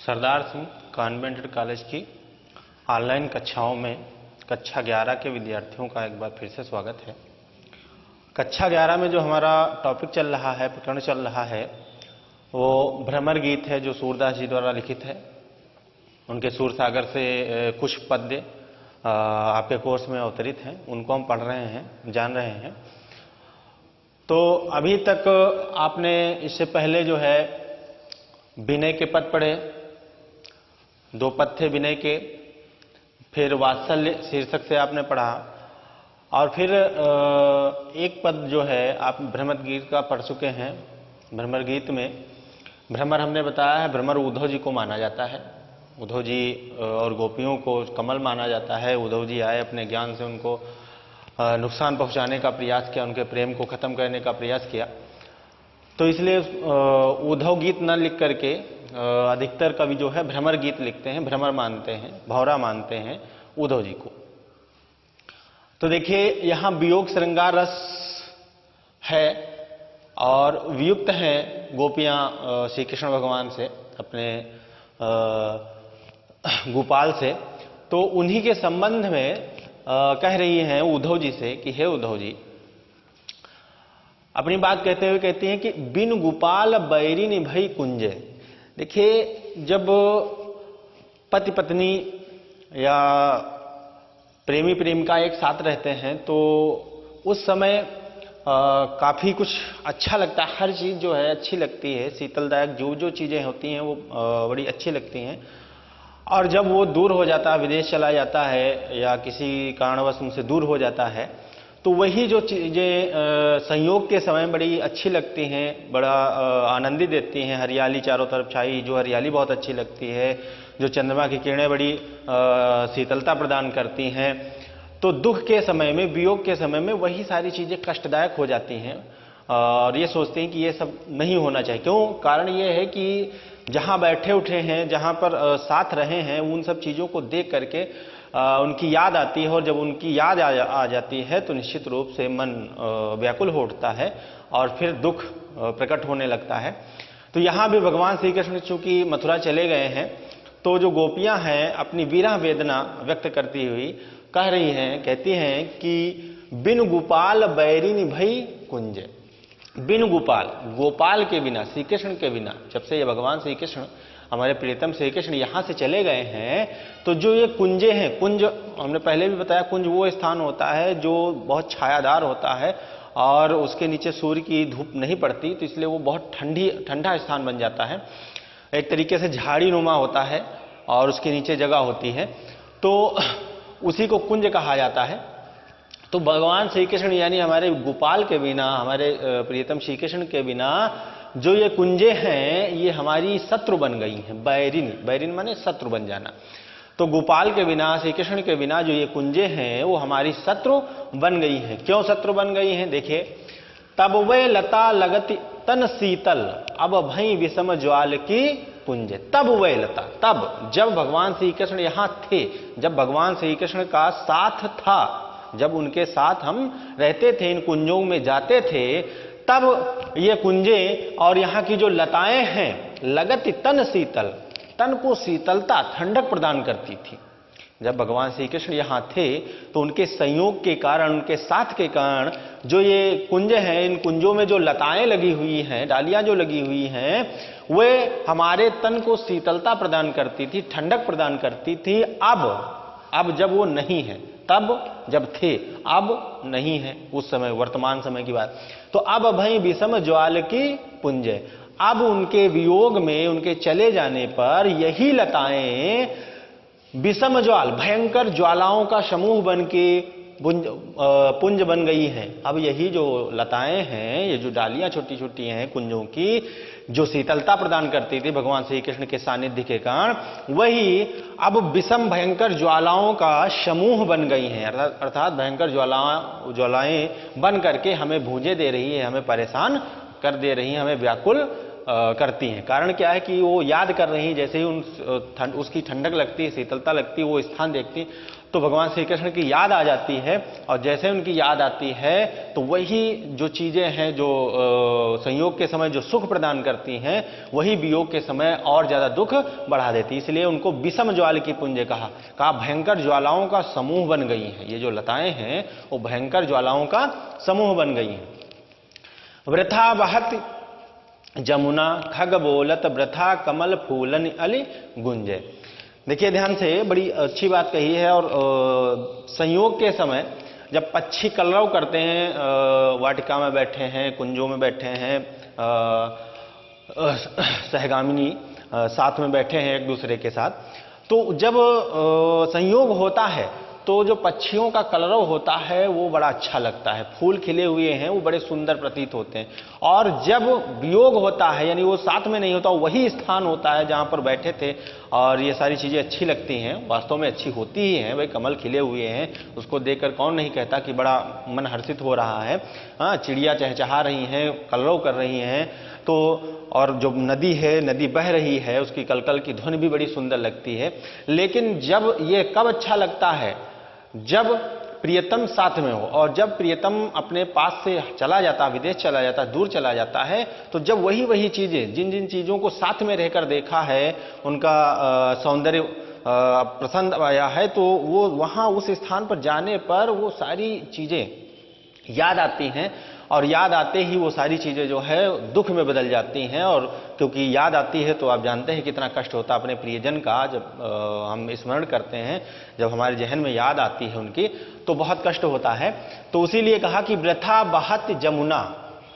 Sardar Singh convent college की online कक्षाओं में कक्षा 11 के विद्यार्थियों का एक बार फिर से स्वागत है। कक्षा 11 में जो हमारा टॉपिक चल रहा है, प्रकरण चल रहा है, वो भ्रमर गीत है जो सूरदास जी द्वारा लिखित है। उनके सूरसागर से कुछ पद्य आपके कोर्स में अवतरित हैं, उनको हम पढ़ रहे हैं, जान रहे हैं। तो अभी तक आपने इससे पहले जो है विनय के पद पढ़े, 2 पद थे विनय के, फिर वात्सल्य शीर्षक से आपने पढ़ा, और फिर एक पद जो है आप भ्रमर गीत का पढ़ चुके हैं। भ्रमर गीत में भ्रमर हमने बताया है, भ्रमर उद्धव जी को माना जाता है। उद्धव जी और गोपियों को कमल माना जाता है। उद्धव जी आए, अपने ज्ञान से उनको नुकसान पहुंचाने का प्रयास किया, उनके प्रेम को खत्म करने का प्रयास किया। तो इसलिए उद्धव गीत न लिख करके अधिकतर कवि जो है भ्रमर गीत लिखते हैं, भ्रमर मानते हैं, भौरा मानते हैं उद्धव जी को। तो देखिए यहां वियोग श्रृंगार रस है और वियुक्त हैं गोपियां श्री कृष्ण भगवान से, अपने गोपाल से। तो उन्हीं के संबंध में कह रही हैं उद्धव जी से कि हे उद्धव जी, अपनी बात कहते हुए कहती हैं कि बिन गोपाल बैरिन भई कुंजे। देखिए जब पति पत्नी या प्रेमी प्रेमिका एक साथ रहते हैं तो उस समय काफ़ी कुछ अच्छा लगता है, हर चीज़ जो है अच्छी लगती है, शीतलदायक जो चीज़ें होती हैं वो बड़ी अच्छी लगती हैं। और जब वो दूर हो जाता है, विदेश चला जाता है या किसी कारणवश उनसे दूर हो जाता है, तो वही जो चीज़ें संयोग के समय बड़ी अच्छी लगती हैं, बड़ा आनंदित देती हैं। हरियाली चारों तरफ छाई, जो हरियाली बहुत अच्छी लगती है, जो चंद्रमा की किरणें बड़ी शीतलता प्रदान करती हैं। तो दुख के समय में, वियोग के समय में वही सारी चीज़ें कष्टदायक हो जाती हैं और ये सोचते हैं कि ये सब नहीं होना चाहिए। क्यों? कारण ये है कि जहाँ बैठे उठे हैं, जहाँ पर साथ रहे हैं, उन सब चीज़ों को देख करके उनकी याद आती है, और जब उनकी याद आ जाती है तो निश्चित रूप से मन व्याकुल हो उठता है और फिर दुख प्रकट होने लगता है। तो यहाँ भी भगवान श्री कृष्ण चूंकि मथुरा चले गए हैं, तो जो गोपियाँ हैं अपनी विरह वेदना व्यक्त करती हुई कह रही हैं, कहती हैं कि बिन गोपाल बैरिन भई कुंज। बिन गोपाल, गोपाल के बिना, श्री कृष्ण के बिना, जब से ये भगवान श्री कृष्ण, हमारे प्रियतम श्री कृष्ण यहाँ से चले गए हैं, तो जो ये कुंजे हैं, कुंज हमने पहले भी बताया, कुंज वो स्थान होता है जो बहुत छायादार होता है और उसके नीचे सूर्य की धूप नहीं पड़ती, तो इसलिए वो बहुत ठंडा स्थान बन जाता है। एक तरीके से झाड़ी नुमा होता है और उसके नीचे जगह होती है, तो उसी को कुंज कहा जाता है। तो भगवान श्री कृष्ण यानी हमारे गोपाल के बिना, हमारे प्रियतम श्री कृष्ण के बिना जो ये कुंजे हैं, ये हमारी शत्रु बन गई हैं। बैरिन, बैरिन माने शत्रु बन जाना। तो गोपाल के बिना, श्री कृष्ण के बिना जो ये कुंजे हैं वो हमारी शत्रु बन गई हैं। क्यों शत्रु बन गई हैं? देखिए, तब वे लता लगति तन शीतल, अब भई विषम ज्वाल की पुंज। तब वे लता, तब जब भगवान श्री कृष्ण यहाँ थे, जब भगवान श्री कृष्ण का साथ था, जब उनके साथ हम रहते थे, इन कुंजों में जाते थे, तब ये कुंजे और यहाँ की जो लताएं हैं, लगति तन शीतल, तन को शीतलता, ठंडक प्रदान करती थी। जब भगवान श्री कृष्ण यहाँ थे तो उनके संयोग के कारण, उनके साथ के कारण जो ये कुंज हैं, इन कुंजों में जो लताएं लगी हुई हैं, डालियां जो लगी हुई हैं, वे हमारे तन को शीतलता प्रदान करती थी, ठंडक प्रदान करती थी। अब जब वो नहीं है, तब जब थे, अब नहीं है, उस समय वर्तमान समय की बात। तो अब भई विषम ज्वाल की पुंज, अब उनके वियोग में, उनके चले जाने पर यही लताएं विषम ज्वाल, भयंकर ज्वालाओं का समूह बन के पुंज बन गई हैं। अब यही जो लताएं हैं, ये जो डालियां छोटी छोटी हैं कुंजों की, जो शीतलता प्रदान करती थी भगवान श्री कृष्ण के सानिध्य के कारण, वही अब विषम भयंकर ज्वालाओं का समूह बन गई हैं। अर्थात भयंकर ज्वालाएं बन करके हमें भूंजे दे रही है, हमें परेशान कर दे रही है, हमें व्याकुल करती हैं। कारण क्या है कि वो याद कर रही हैं, जैसे ही उसकी ठंडक लगती है, शीतलता लगती है, वो स्थान देखती तो भगवान श्री कृष्ण की याद आ जाती है, और जैसे उनकी याद आती है तो वही जो चीजें हैं जो संयोग के समय जो सुख प्रदान करती हैं, वही वियोग के समय और ज्यादा दुख बढ़ा देती है। इसलिए उनको विषम ज्वाल की पुंज कहा भयंकर ज्वालाओं का समूह बन गई हैं। ये जो लताएं हैं वो भयंकर ज्वालाओं का समूह बन गई हैं। वृथा बहत जमुना खग बोलत वृथा कमल फूलन अलि गुंजे। देखिए ध्यान से, बड़ी अच्छी बात कही है। और संयोग के समय जब पक्षी कलरव करते हैं, वाटिका में बैठे हैं, कुंजों में बैठे हैं, सहगामिनी साथ में बैठे हैं एक दूसरे के साथ, तो जब संयोग होता है तो जो पक्षियों का कलरव होता है वो बड़ा अच्छा लगता है। फूल खिले हुए हैं, वो बड़े सुंदर प्रतीत होते हैं। और जब वियोग होता है, यानी वो साथ में नहीं होता, वही स्थान होता है जहां पर बैठे थे, और ये सारी चीजें अच्छी लगती हैं, वास्तव में अच्छी होती ही हैं। भाई कमल खिले हुए हैं, उसको देखकर कौन नहीं कहता कि बड़ा मन हर्षित हो रहा है। हाँ, चिड़िया चहचहा रही हैं, कलरव कर रही हैं, तो और जो नदी है, नदी बह रही है, उसकी कलकल की ध्वनि भी बड़ी सुंदर लगती है। लेकिन जब ये कब अच्छा लगता है, जब प्रियतम साथ में हो, और जब प्रियतम अपने पास से चला जाता, विदेश चला जाता, दूर चला जाता है, तो जब वही चीजें, जिन जिन चीजों को साथ में रहकर देखा है, उनका सौंदर्य पसंद आया है, तो वो वहां उस स्थान पर जाने पर वो सारी चीजें याद आती हैं, और याद आते ही वो सारी चीजें जो है दुख में बदल जाती हैं। और क्योंकि याद आती है तो आप जानते हैं कितना कष्ट होता है अपने प्रियजन का। जब हम स्मरण करते हैं, जब हमारे जहन में याद आती है उनकी, तो बहुत कष्ट होता है। तो इसीलिए कहा कि वृथा बहत जमुना।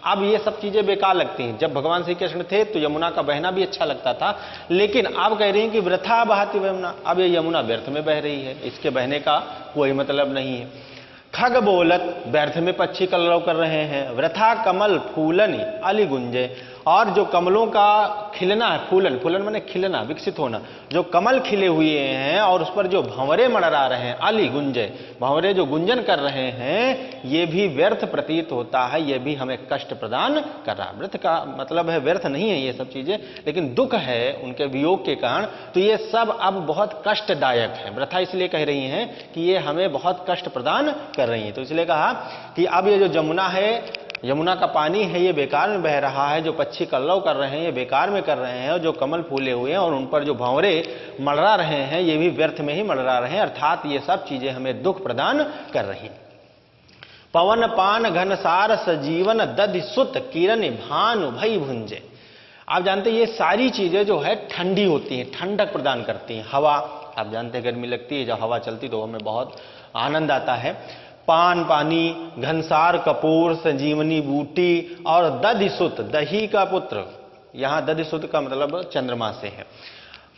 अब ये सब चीजें बेकार लगती हैं। जब भगवान श्री कृष्ण थे तो यमुना का बहना भी अच्छा लगता था, लेकिन अब कह रही हैं कि वृथा बहत यमुना, अब ये यमुना व्यर्थ में बह रही है, इसके बहने का कोई मतलब नहीं है। खग बोलत, व्यर्थ में पक्षी कलरव कर रहे हैं। वृथा कमल फूलन अलि गुंजे, और जो कमलों का खिलना है, फूलन, फूलन माने खिलना, विकसित होना, जो कमल खिले हुए हैं और उस पर जो भंवरे मंडरा रहे हैं, अलि गुंजे, भंवरे जो गुंजन कर रहे हैं, ये भी व्यर्थ प्रतीत होता है, ये भी हमें कष्ट प्रदान कर रहा है। व्यर्थ का मतलब है व्यर्थ नहीं है ये सब चीजें, लेकिन दुख है उनके वियोग के कारण, तो ये सब अब बहुत कष्टदायक है। वृथा इसलिए कह रही हैं कि ये हमें बहुत कष्ट प्रदान कर रही है। तो इसलिए कहा कि अब ये जो जमुना है, यमुना का पानी है, ये बेकार में बह रहा है। जो पक्षी कलरव कर रहे हैं ये बेकार में कर रहे हैं, और जो कमल फूले हुए हैं और उन पर जो भंवरे मंडरा रहे हैं, ये भी व्यर्थ में ही मंडरा रहे हैं। अर्थात ये सब चीजें हमें दुख प्रदान कर रही। पवन पान घनसार सजीवन दधि सुत किरण भानु भई भुंजे। आप जानते हैं ये सारी चीजें जो है ठंडी होती हैं, ठंडक प्रदान करती हैं। हवा, आप जानते हैं गर्मी लगती है, जब हवा चलती तो हमें बहुत आनंद आता है। पान पानी, घनसार कपूर, संजीवनी बूटी, और दधिसुत, दही का पुत्र, यहां दधिसुत का मतलब चंद्रमा से है।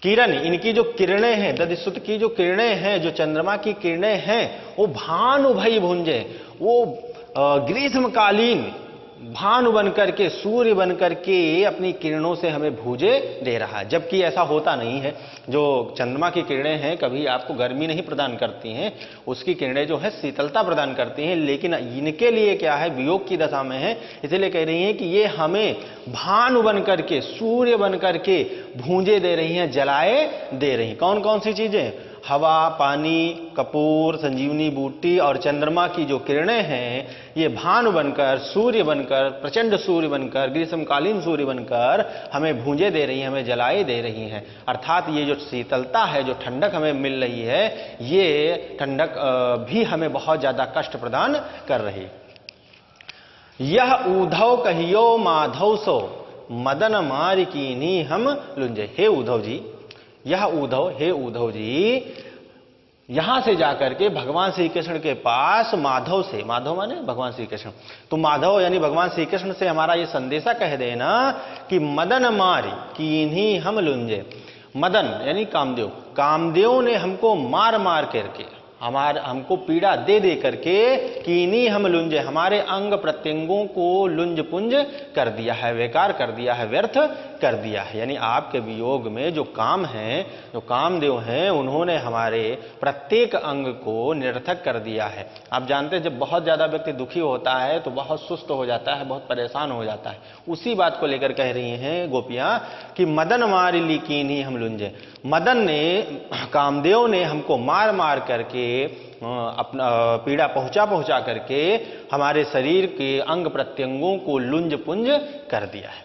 किरण, इनकी जो किरणें हैं, दधिसुत की जो किरणें हैं, जो चंद्रमा की किरणें हैं, वो भानु भई भुंजे, वो ग्रीष्मकालीन भानु बनकर के, सूर्य बनकर के अपनी किरणों से हमें भूजे दे रहा है। जबकि ऐसा होता नहीं है। जो चंद्रमा की किरणें हैं कभी आपको गर्मी नहीं प्रदान करती हैं, उसकी किरणें जो है शीतलता प्रदान करती हैं, लेकिन इनके लिए क्या है, वियोग की दशा में है। इसलिए कह रही हैं कि ये हमें भानु बनकर के, सूर्य बनकर के भूंजे दे रही हैं, जलाए दे रही हैं। कौन कौन सी चीजें? हवा, पानी, कपूर, संजीवनी बूटी और चंद्रमा की जो किरणें हैं, ये भानु बनकर, सूर्य बनकर, प्रचंड सूर्य बनकर, ग्रीष्मकालीन सूर्य बनकर हमें भूंजे दे रही हैं, हमें जलाए दे रही हैं। अर्थात ये जो शीतलता है, जो ठंडक हमें मिल रही है, ये ठंडक भी हमें बहुत ज्यादा कष्ट प्रदान कर रही। यह उद्धव कहियो माधव सो मदन मार कीन्ही हम लुंजे। हे उद्धव जी, यह उद्धव, हे उद्धव जी, यहां से जाकर के भगवान श्री कृष्ण के पास माधव से, माधव माने भगवान श्री कृष्ण, तो माधव यानी भगवान श्री कृष्ण से हमारा ये संदेशा कह देना कि मदन मारी कीन्ही हम लुंजे। मदन यानी कामदेव, कामदेव ने हमको मार मार करके, हमको पीड़ा दे दे करके कीनी हम लुंजे, हमारे अंग प्रत्यंगों को लुंज पुंज कर दिया है, बेकार कर दिया है, व्यर्थ कर दिया है। यानी आपके वियोग में जो काम है, जो कामदेव हैं, उन्होंने हमारे प्रत्येक अंग को निरर्थक कर दिया है। आप जानते हैं जब बहुत ज्यादा व्यक्ति दुखी होता है तो बहुत सुस्त हो जाता है, बहुत परेशान हो जाता है। उसी बात को लेकर कह रही हैं गोपियां कि मदन मार ली कीनी हम लुंजे, मदन ने, कामदेव ने हमको मार मार करके अपना पीड़ा पहुंचा करके हमारे शरीर के अंग प्रत्यंगों को लुंज पुंज कर दिया है।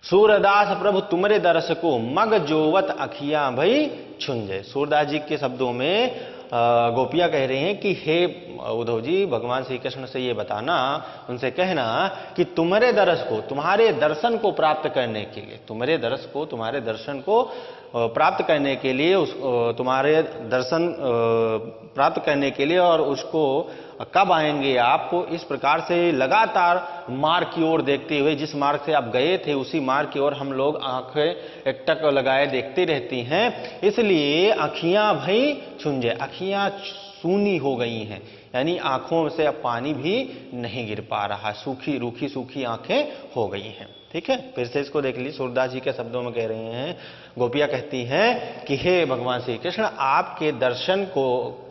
सूरदास प्रभु तुमरे दर्श को मग जोवत अखियां भई छुंजे। सूरदास जी के शब्दों में गोपियां कह रही हैं कि हे उद्धव जी, भगवान श्री कृष्ण से ये बताना, उनसे कहना कि तुम्हारे दर्श को, तुम्हारे दर्शन को प्राप्त करने के लिए, तुम्हारे दर्श को, तुम्हारे दर्शन को प्राप्त करने के लिए, तुम्हारे दर्शन प्राप्त करने के लिए और उसको कब आएंगे आपको, इस प्रकार से लगातार मार्ग की ओर देखते हुए, जिस मार्ग से आप गए थे उसी मार्ग की ओर हम लोग आंखें एकटक लगाए देखते रहती हैं। इसलिए अखियां भई छुंजे, अखियां सूनी हो गई हैं, यानी आंखों से अब पानी भी नहीं गिर पा रहा, सूखी रूखी सूखी आंखें हो गई हैं। ठीक है, फिर से इसको देख लीजिए, सूरदास जी के शब्दों में कह रहे हैं, गोपियां कहती हैं कि हे भगवान श्री कृष्ण, आपके दर्शन को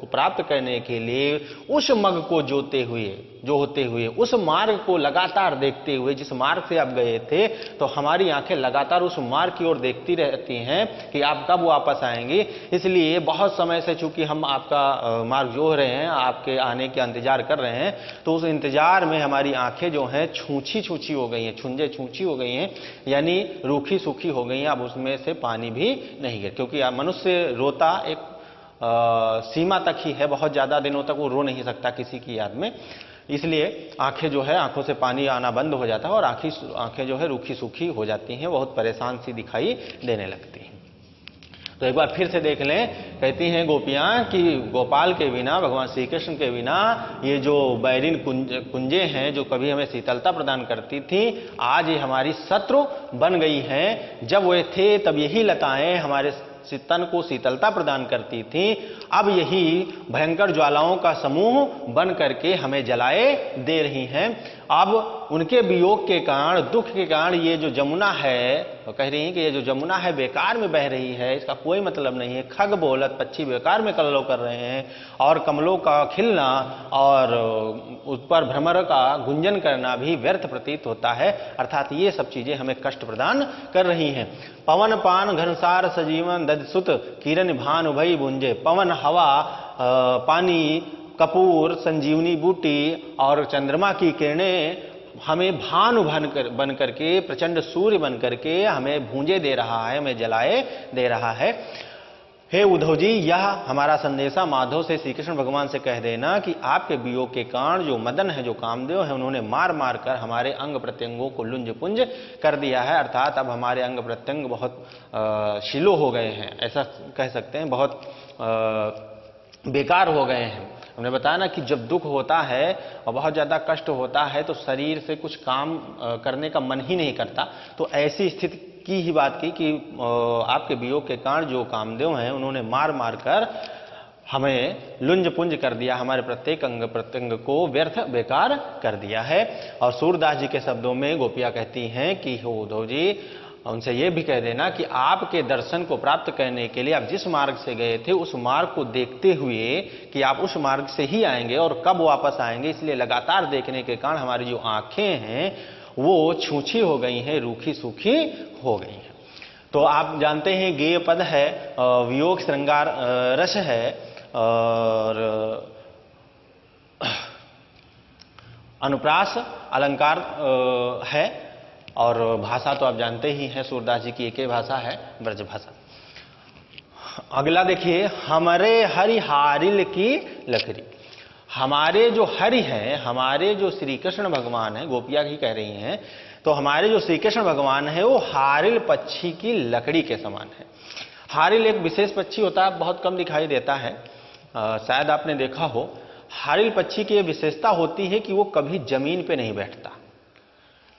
प्राप्त करने के लिए उस मग को जोते हुए, जो होते हुए, उस मार्ग को लगातार देखते हुए, जिस मार्ग से आप गए थे, तो हमारी आंखें लगातार उस मार्ग की ओर देखती रहती हैं कि आप कब वापस आएंगे। इसलिए बहुत समय से चूंकि हम आपका मार्ग जोह रहे हैं, आपके आने का इंतजार कर रहे हैं, तो उस इंतजार में हमारी आंखें जो हैं छूछी छूछी हो गई हैं, छुंजे छूछी हो गई हैं, यानी रूखी सूखी हो गई हैं। अब उसमें से पानी भी नहीं गिर, क्योंकि मनुष्य रोता एक सीमा तक ही है, बहुत ज्यादा दिनों तक वो रो नहीं सकता किसी की याद में, इसलिए आंखें जो है, आंखों से पानी आना बंद हो जाता है और आंखें जो है रूखी सूखी हो जाती हैं, बहुत परेशान सी दिखाई देने लगती हैं। तो एक बार फिर से देख लें, कहती हैं गोपियां कि गोपाल के बिना, भगवान श्री कृष्ण के बिना ये जो बैरिन कुंजे हैं, जो कभी हमें शीतलता प्रदान करती थी, आज ये हमारी शत्रु बन गई हैं। जब वे थे तब यही लताएं हमारे तन को शीतलता प्रदान करती थी, अब यही भयंकर ज्वालाओं का समूह बन करके हमें जलाए दे रही हैं। अब उनके वियोग के कारण, दुख के कारण ये जो जमुना है, तो कह रही हैं कि ये जो जमुना है बेकार में बह रही है, इसका कोई मतलब नहीं है। खग बोलत पक्षी बेकार में कलरव कर रहे हैं, और कमलों का खिलना और उस पर भ्रमर का गुंजन करना भी व्यर्थ प्रतीत होता है। अर्थात ये सब चीजें हमें कष्ट प्रदान कर रही हैं। पवन पान घनसार सजीवन दधसुत किरण भानु भई बुंजे। पवन, हवा, पानी, कपूर, संजीवनी बूटी और चंद्रमा की किरणें हमें भानु बन करके, प्रचंड सूर्य बन करके हमें भूंजे दे रहा है, हमें जलाए दे रहा है। हे उद्धव जी, यह हमारा संदेशा माधव से श्री कृष्ण भगवान से कह देना कि आपके वियोग के कारण जो मदन है, जो कामदेव है, उन्होंने मार मार कर हमारे अंग प्रत्यंगों को लुंज पुंज कर दिया है। अर्थात अब हमारे अंग प्रत्यंग बहुत शिलो हो गए हैं, ऐसा कह सकते हैं, बहुत बेकार हो गए हैं। हमने बताया ना कि जब दुख होता है और बहुत ज्यादा कष्ट होता है तो शरीर से कुछ काम करने का मन ही नहीं करता। तो ऐसी स्थिति की ही बात की कि आपके वियोग के कारण जो कामदेव हैं, उन्होंने मार मार कर हमें लुंज पुंज कर दिया, हमारे प्रत्येक अंग प्रत्यंग को व्यर्थ बेकार कर दिया है। और सूरदास जी के शब्दों में गोपियां कहती हैं कि हो उद्धव जी, उनसे यह भी कह देना कि आपके दर्शन को प्राप्त करने के लिए आप जिस मार्ग से गए थे उस मार्ग को देखते हुए कि आप उस मार्ग से ही आएंगे और कब वापस आएंगे, इसलिए लगातार देखने के कारण हमारी जो आंखें हैं वो छूछी हो गई हैं, रूखी सूखी हो गई हैं। तो आप जानते हैं गेय पद है, वियोग श्रृंगार रस है और अनुप्रास अलंकार है, और भाषा तो आप जानते ही हैं, सूरदास जी की एक ही भाषा है, ब्रज भाषा। अगला देखिए, हमारे हरि हारिल की लकड़ी। हमारे जो हरि हैं, हमारे जो श्री कृष्ण भगवान हैं, गोपिया ही कह रही हैं, तो हमारे जो श्री कृष्ण भगवान है वो हारिल पक्षी की लकड़ी के समान है। हारिल एक विशेष पक्षी होता है, बहुत कम दिखाई देता है, शायद आपने देखा हो। हारिल पक्षी की विशेषता होती है कि वो कभी जमीन पे नहीं बैठता,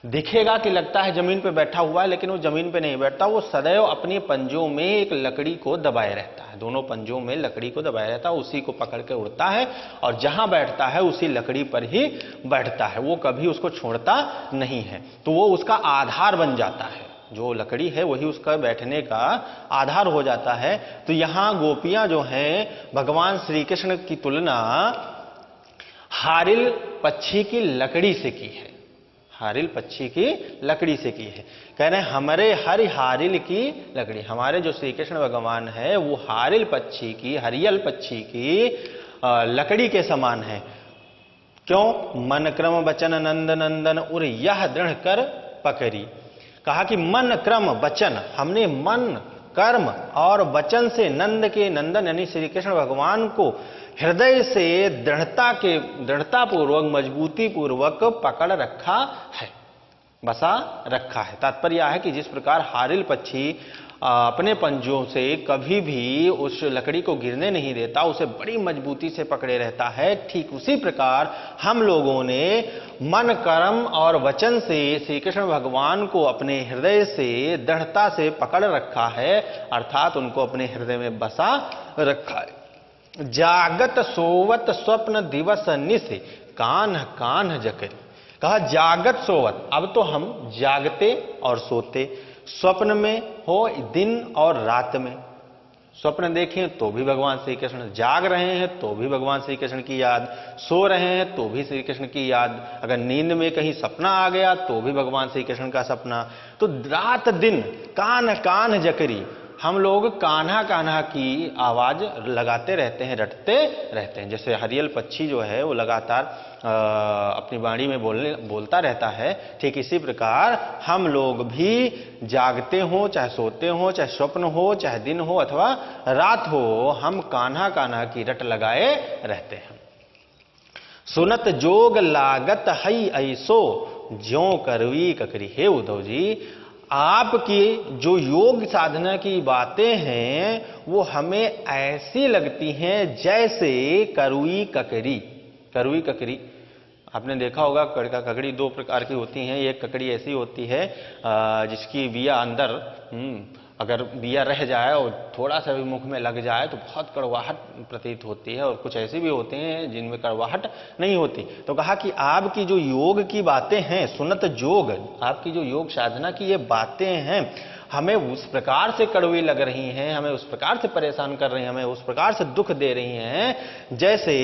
दिखेगा कि लगता है जमीन पे बैठा हुआ है, लेकिन वो जमीन पे नहीं बैठता, वो सदैव अपने पंजों में एक लकड़ी को दबाए रहता है, दोनों पंजों में लकड़ी को दबाए रहता है, उसी को पकड़ के उड़ता है और जहां बैठता है उसी लकड़ी पर ही बैठता है, वो कभी उसको छोड़ता नहीं है। तो वो उसका आधार बन जाता है, जो लकड़ी है वही उसका बैठने का आधार हो जाता है। तो यहां गोपियां जो हैं भगवान श्री कृष्ण की तुलना हारिल पक्षी की लकड़ी से की है, हारिल पक्षी की लकड़ी से की है। कह रहे हैं हमारे हारिल की लकड़ी, हमारे जो श्री कृष्ण भगवान है वो हारिल पक्षी की, हरियल पक्षी की लकड़ी के समान है। क्यों? मन क्रम वचन नंद नंदन उर यह दृढ़ कर पकड़ी। कहा कि मन क्रम वचन, हमने मन कर्म और वचन से नंद के नंदन यानी श्री कृष्ण भगवान को हृदय से दृढ़ता पूर्वक, मजबूती पूर्वक पकड़ रखा है, बसा रखा है। तात्पर्य है कि जिस प्रकार हारिल पक्षी अपने पंजों से कभी भी उस लकड़ी को गिरने नहीं देता, उसे बड़ी मजबूती से पकड़े रहता है, ठीक उसी प्रकार हम लोगों ने मन कर्म और वचन से श्री कृष्ण भगवान को अपने हृदय से दृढ़ता से पकड़ रखा है, अर्थात उनको अपने हृदय में बसा रखा है। जागत सोवत स्वप्न दिवस निस कान्ह कान्ह जकरी। कहा जागत सोवत, अब तो हम जागते और सोते, स्वप्न में हो दिन और रात में, स्वप्न देखें तो भी भगवान श्री कृष्ण, जाग रहे हैं तो भी भगवान श्री कृष्ण की याद, सो रहे हैं तो भी श्री कृष्ण की याद, अगर नींद में कहीं सपना आ गया तो भी भगवान श्री कृष्ण का सपना। तो रात दिन कान्ह कान्ह जकरी, हम लोग कान्हा कान्हा की आवाज लगाते रहते हैं, रटते रहते हैं। जैसे हरियल पक्षी जो है वो लगातार अपनी वाणी में बोलता रहता है, ठीक इसी प्रकार हम लोग भी जागते हो, चाहे सोते हो, चाहे स्वप्न हो, चाहे दिन हो अथवा रात हो, हम कान्हा कान्हा की रट लगाए रहते हैं। सुनत जोग लागत हई ऐसो ज्यों करवी ककरी। हे उद्धव जी, आपकी जो योग साधना की बातें हैं वो हमें ऐसी लगती हैं जैसे करुई ककड़ी। करुई ककड़ी आपने देखा होगा, ककड़ी दो प्रकार की होती हैं। एक ककड़ी ऐसी होती है जिसकी बिया अंदर अगर बिया रह जाए और थोड़ा सा भी मुख में लग जाए तो बहुत कड़वाहट प्रतीत होती है, और कुछ ऐसी भी होते हैं जिनमें कड़वाहट नहीं होती। तो कहा कि आपकी जो योग की बातें हैं, सुनत जोग, आपकी जो योग साधना की ये बातें हैं, हमें उस प्रकार से कड़वी लग रही हैं, हमें उस प्रकार से परेशान कर रही हैं, हमें उस प्रकार से दुख दे रही हैं जैसे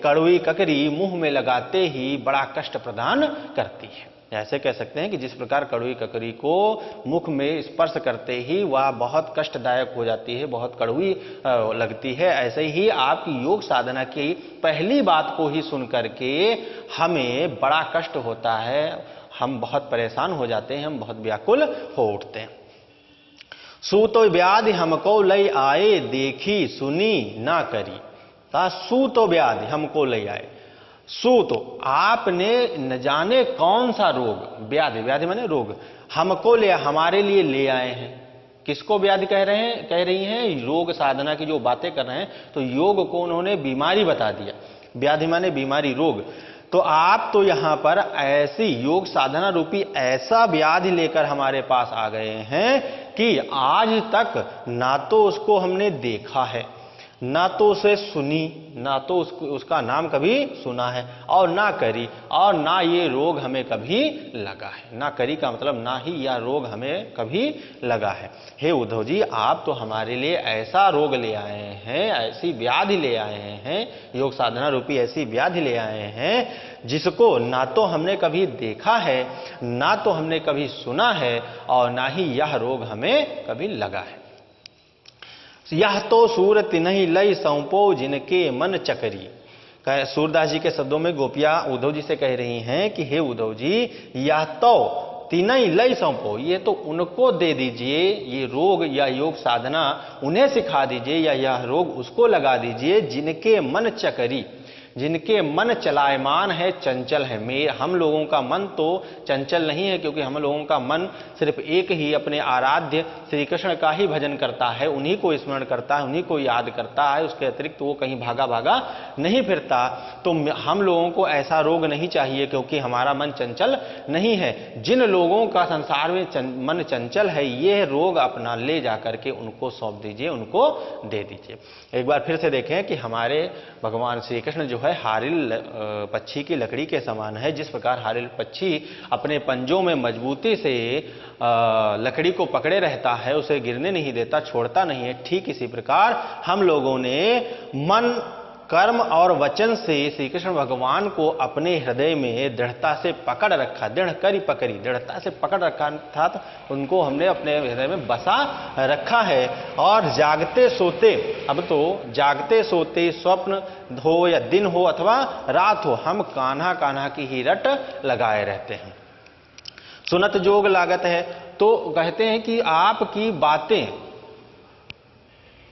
कड़वी ककड़ी मुंह में लगाते ही बड़ा कष्ट प्रदान करती है। ऐसे कह सकते हैं कि जिस प्रकार कड़वी ककड़ी को मुख में स्पर्श करते ही वह बहुत कष्टदायक हो जाती है, बहुत कड़वी लगती है, ऐसे ही आपकी योग साधना की पहली बात को ही सुन करके हमें बड़ा कष्ट होता है, हम बहुत परेशान हो जाते हैं, हम बहुत व्याकुल हो उठते हैं। सूतो व्याधि हमको लई आए, देखी सुनी ना करी। सूतो व्याधि हमको लई आए, सू तो आपने न जाने कौन सा रोग, व्याधि, व्याधि माने रोग, हमको ले, हमारे लिए ले आए हैं। किसको व्याधि कह रहे हैं, कह रही हैं योग साधना की जो बातें कर रहे हैं, तो योग को उन्होंने बीमारी बता दिया। व्याधि माने बीमारी, रोग। तो आप तो यहां पर ऐसी योग साधना रूपी ऐसा व्याधि लेकर हमारे पास आ गए हैं कि आज तक ना तो उसको हमने देखा है, ना तो उसे सुनी, ना तो उसका नाम कभी सुना है, और ना करी, और ना ये रोग हमें कभी लगा है। ना करी का मतलब ना ही यह रोग हमें कभी लगा है। हे उद्धव जी, आप तो हमारे लिए ऐसा रोग ले आए हैं, ऐसी व्याधि ले आए हैं, योग साधना रूपी ऐसी व्याधि ले आए हैं जिसको ना तो हमने कभी देखा है, ना तो हमने कभी सुना है, और ना ही यह रोग हमें कभी लगा है। यह तो सूरत नहीं लई सौंपो जिनके मन चकरी। सूरदास जी के शब्दों में गोपियां उद्धव जी से कह रही हैं कि हे उद्धव जी, यह तो तीनई लई सौंपो, ये तो उनको दे दीजिए, ये रोग या योग साधना उन्हें सिखा दीजिए, या यह रोग उसको लगा दीजिए जिनके मन चकरी, जिनके मन चलायमान है, चंचल है। हम लोगों का मन तो चंचल नहीं है, क्योंकि हम लोगों का मन सिर्फ एक ही अपने आराध्य श्री कृष्ण का ही भजन करता है, उन्हीं को स्मरण करता है, उन्हीं को याद करता है, उसके अतिरिक्त वो कहीं भागा भागा नहीं फिरता। तो हम लोगों को ऐसा रोग नहीं चाहिए, क्योंकि हमारा मन चंचल नहीं है। जिन लोगों का संसार में मन चंचल है, ये रोग अपना ले जाकर के उनको सौंप दीजिए, उनको दे दीजिए। एक बार फिर से देखें कि हमारे भगवान श्री कृष्ण जो है हारिल पक्षी की लकड़ी के समान है। जिस प्रकार हारिल पक्षी अपने पंजों में मजबूती से लकड़ी को पकड़े रहता है, उसे गिरने नहीं देता, छोड़ता नहीं है, ठीक इसी प्रकार हम लोगों ने मन, कर्म और वचन से श्री कृष्ण भगवान को अपने हृदय में दृढ़ता से पकड़ रखा, दृढ़ करी पकड़ी, दृढ़ता से पकड़ रखा था, तो उनको हमने अपने हृदय में बसा रखा है। और जागते सोते, अब तो जागते सोते स्वप्न हो या दिन हो अथवा रात हो, हम कान्हा कान्हा की ही रट लगाए रहते हैं। सुनत जोग लागत है, तो कहते हैं कि आपकी बातें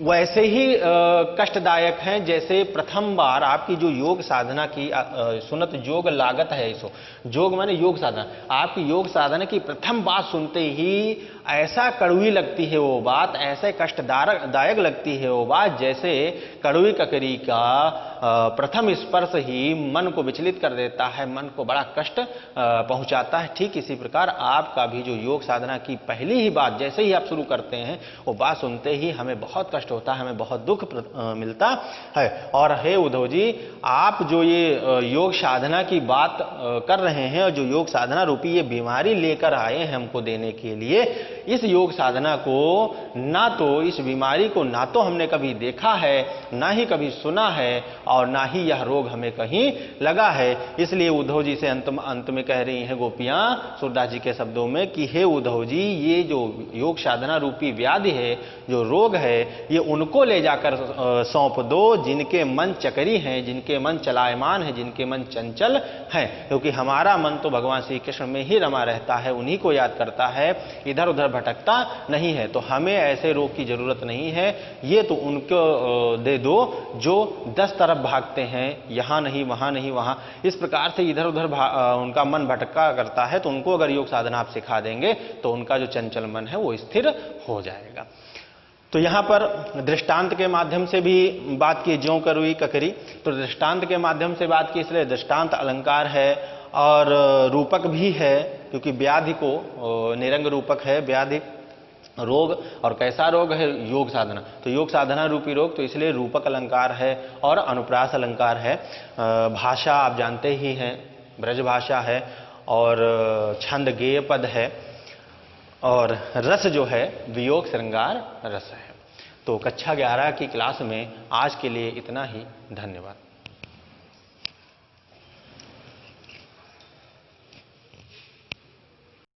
वैसे ही कष्टदायक हैं जैसे प्रथम बार आपकी जो योग साधना की सुनत जोग लागत है। इसो जोग माने योग साधना, आपकी योग साधना की प्रथम बात सुनते ही ऐसा कड़वी लगती है वो बात, ऐसे कष्टदायक लगती है वो बात, जैसे कड़वी ककरी का प्रथम स्पर्श ही मन को विचलित कर देता है, मन को बड़ा कष्ट पहुंचाता है। ठीक इसी प्रकार आपका भी जो योग साधना की पहली ही बात जैसे ही आप शुरू करते हैं, वो बात सुनते ही हमें बहुत कष्ट होता है, हमें बहुत दुख मिलता है। और हे उद्धव जी, आप जो ये योग साधना की बात कर रहे हैं और जो योग साधना रूपी ये बीमारी लेकर आए हैं हमको देने के लिए, इस योग साधना को ना तो इस बीमारी को ना तो हमने कभी देखा है, ना ही कभी सुना है, और ना ही यह रोग हमें कहीं लगा है। इसलिए उद्धव जी से अंत में कह रही हैं गोपियां सूरदास जी के शब्दों में कि हे उद्धव जी, ये जो योग साधना रूपी व्याधि है, जो रोग है, ये उनको ले जाकर सौंप दो जिनके मन चकरी हैं, जिनके मन चलायमान है, जिनके मन चंचल हैं। क्योंकि हमारा मन तो भगवान श्री कृष्ण में ही रमा रहता है, उन्हीं को याद करता है, इधर उधर भटकता नहीं है। तो हमें ऐसे रोग की जरूरत नहीं है, ये तो उनको दे दो जो 10 तरफ भागते हैं, यहां नहीं वहां नहीं वहां, इस प्रकार से इधर उधर उनका मन भटका करता है। तो उनको अगर योग साधना आप सिखा देंगे तो उनका जो चंचल मन है वो स्थिर हो जाएगा। तो यहां पर दृष्टांत के माध्यम से भी बात की, ज्यों करुई ककरी, तो दृष्टांत के माध्यम से बात की, इसलिए दृष्टांत अलंकार है और रूपक भी है, क्योंकि व्याधि को निरंग रूपक है, व्याधि रोग, और कैसा रोग है, योग साधना, तो योग साधना रूपी रोग, तो इसलिए रूपक अलंकार है और अनुप्रास अलंकार है। भाषा आप जानते ही हैं, ब्रज भाषा है, और छंद गेय पद है, और रस जो है वियोग श्रृंगार रस है। तो कक्षा 11 की क्लास में आज के लिए इतना ही। धन्यवाद।